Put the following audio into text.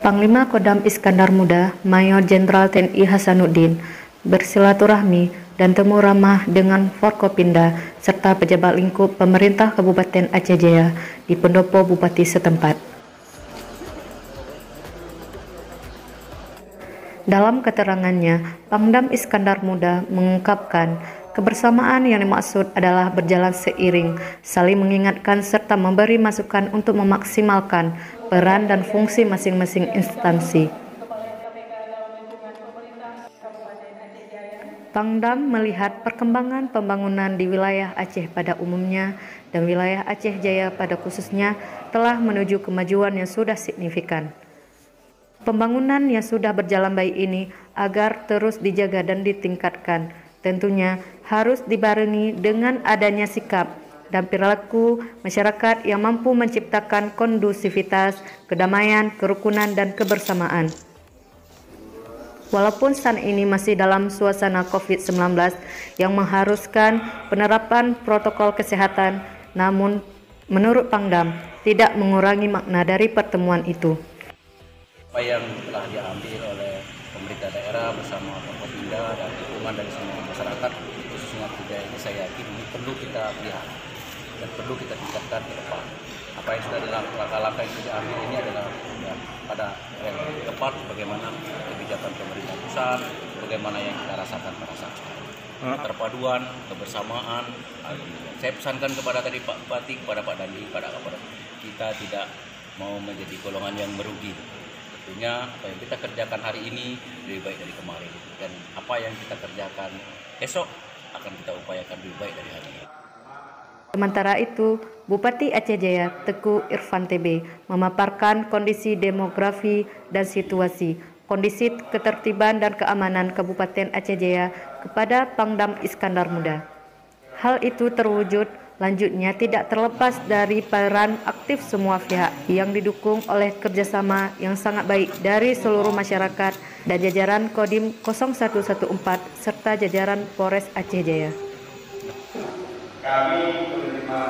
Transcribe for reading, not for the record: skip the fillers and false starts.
Panglima Kodam Iskandar Muda, Mayor Jenderal TNI Hasanuddin, bersilaturahmi dan temu ramah dengan Forkopimda serta pejabat lingkup pemerintah Kabupaten Aceh Jaya di pendopo Bupati setempat. Dalam keterangannya, Pangdam Iskandar Muda mengungkapkan kebersamaan yang dimaksud adalah berjalan seiring, saling mengingatkan serta memberi masukan untuk memaksimalkan peran dan fungsi masing-masing instansi. Pangdam melihat perkembangan pembangunan di wilayah Aceh pada umumnya dan wilayah Aceh Jaya pada khususnya telah menuju kemajuan yang sudah signifikan. Pembangunan yang sudah berjalan baik ini agar terus dijaga dan ditingkatkan, tentunya harus dibarengi dengan adanya sikap dan perilaku masyarakat yang mampu menciptakan kondusivitas, kedamaian, kerukunan, dan kebersamaan. Walaupun saat ini masih dalam suasana COVID-19 yang mengharuskan penerapan protokol kesehatan, namun menurut Pangdam tidak mengurangi makna dari pertemuan itu. Apa yang telah diambil oleh pemerintah daerah bersama Forkopimda dan dukungan dari semua masyarakat, khususnya budaya ini, saya yakin ini perlu kita lihat dan perlu kita tingkatkan ke depan. Apa yang sudah dilakukan, langkah-langkah yang sudah diambil ini adalah pada yang tepat bagaimana kebijakan pemerintah pusat, bagaimana yang kita rasakan pada saat sekarang. Keterpaduan, kebersamaan. Saya pesankan kepada tadi Pak Bupati, kepada Pak Dandi, kepada kita tidak mau menjadi golongan yang merugi. Tentunya apa yang kita kerjakan hari ini lebih baik dari kemarin, dan apa yang kita kerjakan esok akan kita upayakan lebih baik dari hari ini. Sementara itu, Bupati Aceh Jaya Teguh Irfan TB memaparkan kondisi demografi dan situasi, kondisi ketertiban dan keamanan Kabupaten Aceh Jaya kepada Pangdam Iskandar Muda. Hal itu terwujud lanjutnya tidak terlepas dari peran aktif semua pihak yang didukung oleh kerjasama yang sangat baik dari seluruh masyarakat dan jajaran Kodim 0114 serta jajaran Polres Aceh Jaya. Kami menerima